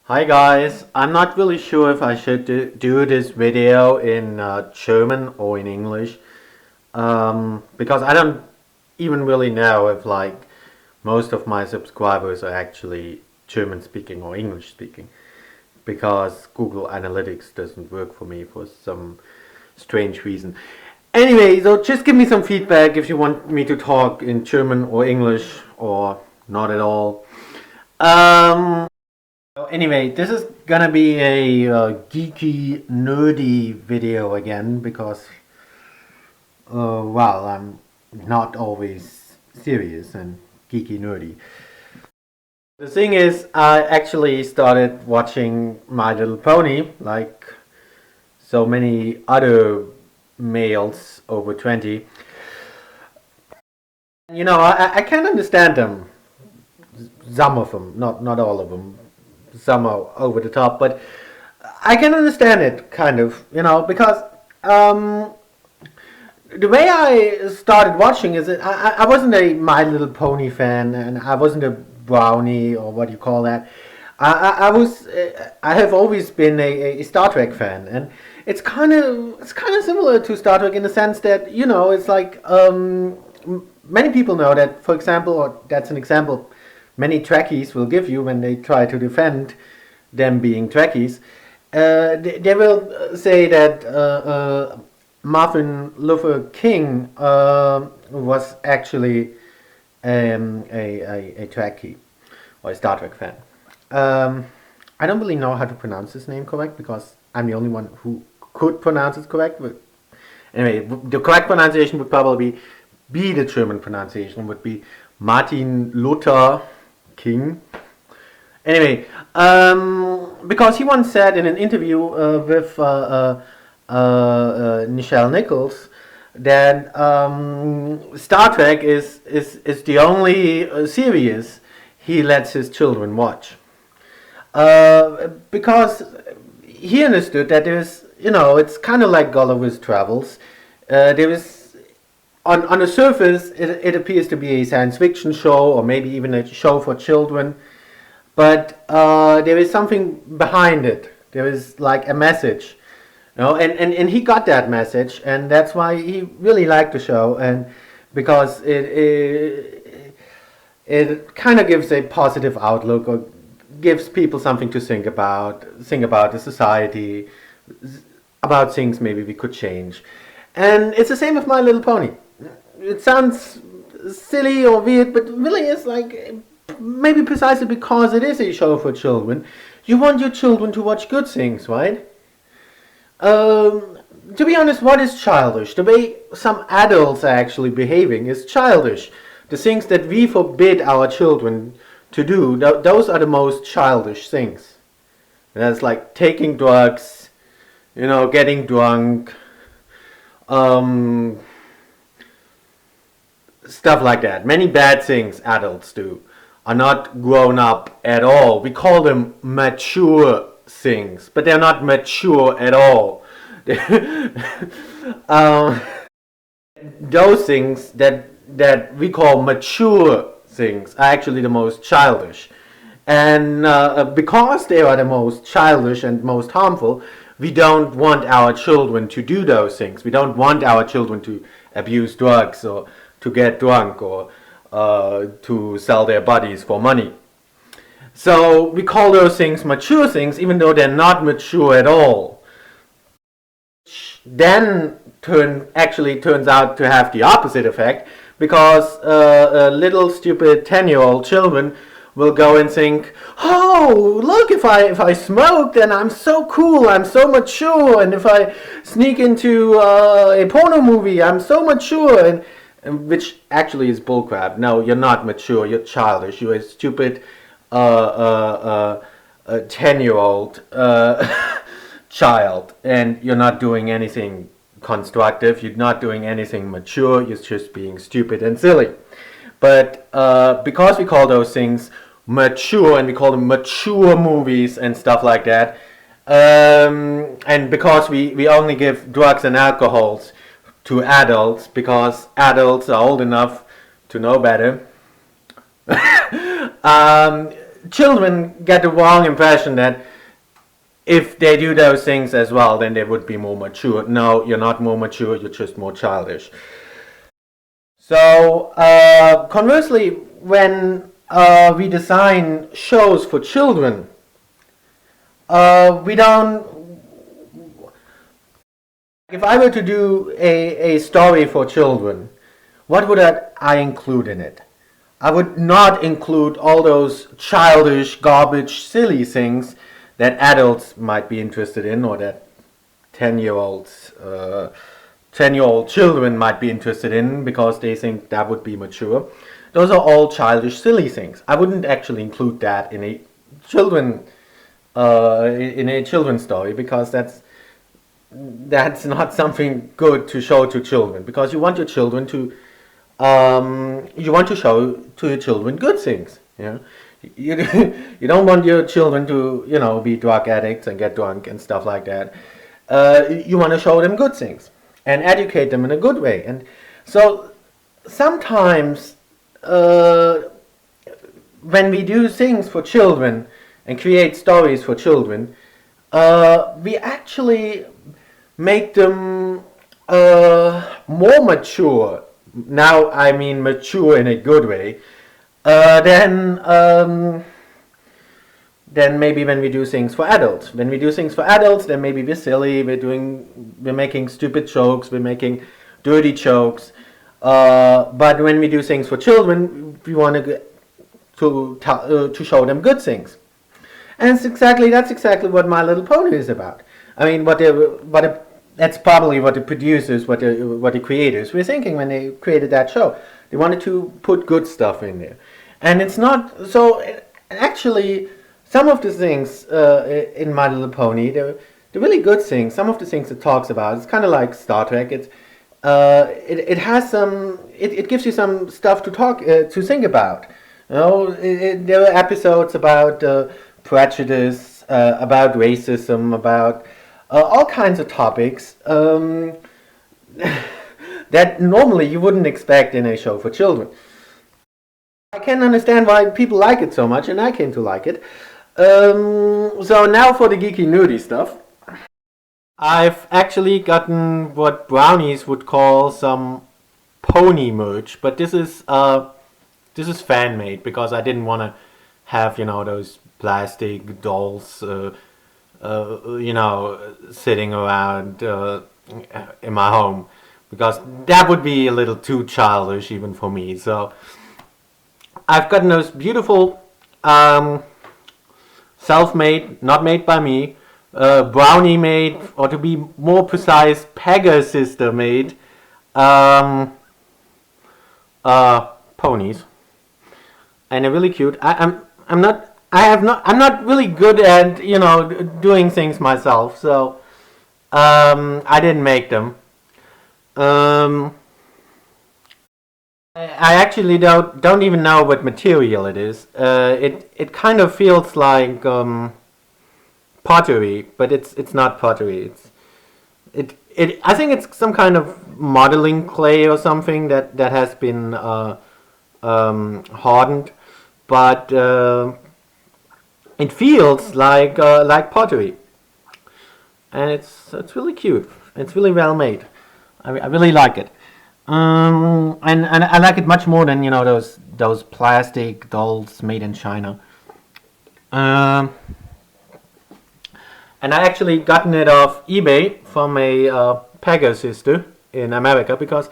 Hi guys, I'm not really sure if I should do this video in German or in English because I don't even really know if most of my subscribers are actually German speaking or English speaking because Google Analytics doesn't work for me for some strange reason. Anyway, so just give me some feedback if you want me to talk in German or English or not at all. So anyway, this is gonna be a geeky, nerdy video again because, well, I'm not always serious and geeky, nerdy. The thing is, I actually started watching My Little Pony like so many other males over 20. You know, I can understand them, some of them, not all of them. Some are over the top, but I can understand it kind of, because the way I started watching is that I wasn't a My Little Pony fan, and I wasn't a brownie or what you call that. I have always been a Star Trek fan, and it's kind of similar to Star Trek in the sense that it's like many people know that, for example, or that's an example many Trekkies will give you when they try to defend them being Trekkies. They will say that Martin Luther King was actually a Trekkie or a Star Trek fan. I don't really know how to pronounce his name correct because I'm the only one who could pronounce it correct. But anyway, the correct pronunciation would probably be the German pronunciation would be Martin Luther King. Anyway, because he once said in an interview with Nichelle Nichols that Star Trek is the only series he lets his children watch. Because he understood that it's kind of like Gulliver's Travels. There is on the surface, it appears to be a science fiction show or maybe even a show for children, but there is something behind it. There is like a message, and he got that message, and that's why he really liked the show, and because it kind of gives a positive outlook or gives people something to think about the society, about things maybe we could change. And it's the same with My Little Pony. It sounds silly or weird, but really it's like maybe precisely because it is a show for children. You want your children to watch good things, right? To be honest, what is childish? The way some adults are actually behaving is childish. The things that we forbid our children to do, those are the most childish things. That's like taking drugs, getting drunk, stuff like that. Many bad things adults do are not grown up at all. We call them mature things, but they're not mature at all. um, those things that we call mature things are actually the most childish. And because they are the most childish and most harmful, we don't want our children to do those things. We don't want our children to abuse drugs or to get drunk or to sell their bodies for money. So we call those things mature things even though they're not mature at all. Then actually turns out to have the opposite effect because little stupid 10-year-old children will go and think, oh, look, if I smoke, then I'm so cool, I'm so mature, and if I sneak into a porno movie, I'm so mature, and which actually is bullcrap. No, you're not mature, you're childish, you're a stupid 10-year-old child, and you're not doing anything constructive, you're not doing anything mature, you're just being stupid and silly. But because we call those things mature and we call them mature movies and stuff like that, and because we only give drugs and alcohols to adults because adults are old enough to know better, children get the wrong impression that if they do those things as well, then they would be more mature. No, you're not more mature, you're just more childish. So, conversely, when we design shows for children, we don't. If I were to do a story for children, what would I include in it? I would not include all those childish, garbage, silly things that adults might be interested in, or that 10-year-olds, 10-year-old children might be interested in because they think that would be mature. Those are all childish, silly things. I wouldn't actually include that in a children in a children's story, because that's not something good to show to children, because you want your children to you want to show to your children good things. You you don't want your children to be drug addicts and get drunk and stuff like that. You want to show them good things and educate them in a good way. And so sometimes when we do things for children and create stories for children, we actually make them more mature. Now I mean mature in a good way. Then maybe when we do things for adults. When we do things for adults, then maybe we're silly. We're making stupid jokes. We're making dirty jokes. But when we do things for children, we want to show them good things. And that's exactly what My Little Pony is about. I mean, that's probably what the producers, what the creators were thinking when they created that show. They wanted to put good stuff in there, and it's not so. Actually, some of the things in My Little Pony, they're really good things. Some of the things it talks about, it's kind of like Star Trek. It has some. It gives you some stuff to think about. There are episodes about prejudice, about racism, about all kinds of topics that normally you wouldn't expect in a show for children. I can understand why people like it so much, and I came to like it. So now for the geeky nerdy stuff. I've actually gotten what brownies would call some pony merch, but this is fan made, because I didn't want to have those plastic dolls sitting around in my home, because that would be a little too childish even for me. So I've gotten those beautiful self-made, not made by me, brownie made, or to be more precise, Pegasus made ponies, and they're really cute. I'm not really good at doing things myself, so I didn't make them. I actually don't even know what material it is. It kind of feels like pottery, but it's not pottery. I think it's some kind of modeling clay or something that has been hardened, but it feels like pottery, and it's really cute. It's really well made. I really like it. And I like it much more than those plastic dolls made in China. And I actually gotten it off eBay from a Pegasus sister in America, because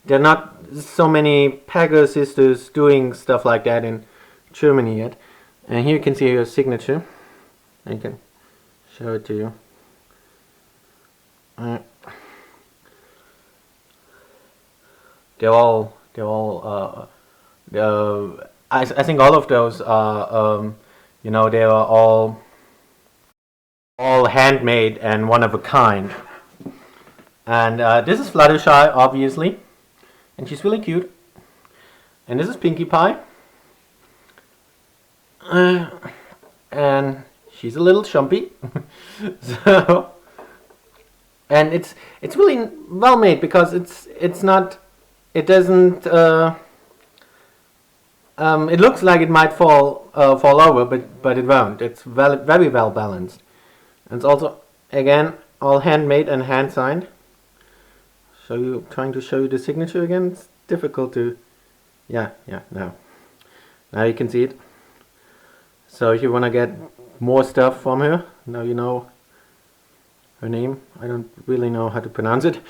there are not so many Pegasus sisters doing stuff like that in Germany yet. And here you can see her signature. I can show it to you. I think all of those are they are all handmade and one of a kind. And this is Fluttershy, obviously, and she's really cute. And this is Pinkie Pie, and she's a little chumpy. So, and it's really well made, because it doesn't It looks like it might fall over, but it won't. It's very well balanced. And it's also, again, all handmade and hand signed. Trying to show you the signature again. It's difficult to, yeah, now you can see it. So if you want to get more stuff from her, now you know her name. I don't really know how to pronounce it.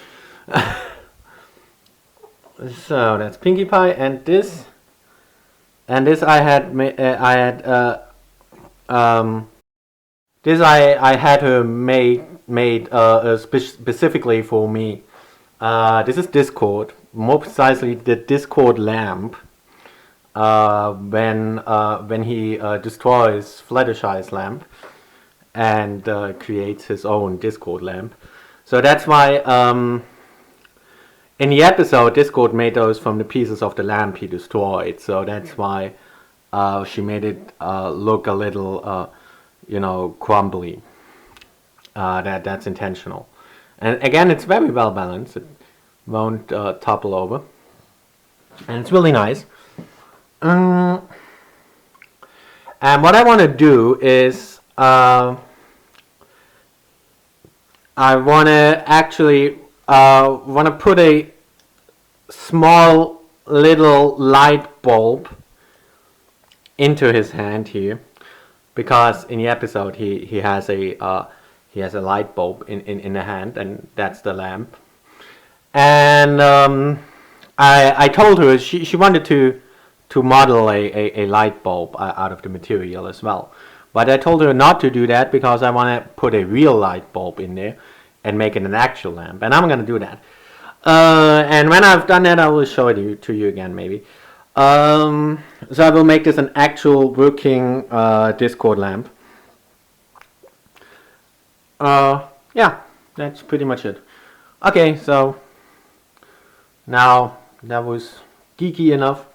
So that's Pinkie Pie, and this I had I had her made specifically for me. This is Discord, more precisely the Discord lamp. When he destroys Fluttershy's lamp and creates his own Discord lamp. So that's why in the episode Discord made those from the pieces of the lamp he destroyed. So that's why she made it look a little crumbly. That's intentional. And again, it's very well balanced. It won't topple over. And it's really nice. And what I want to do is I want to actually put a small little light bulb into his hand here, because in the episode he has a light bulb in the hand, and that's the lamp. And I told her she wanted to model a light bulb out of the material as well. But I told her not to do that because I want to put a real light bulb in there and make it an actual lamp. And I'm going to do that. And when I've done that, I will show it to you again maybe. So I will make this an actual working Discord lamp. Yeah, that's pretty much it. Okay, so now that was geeky enough.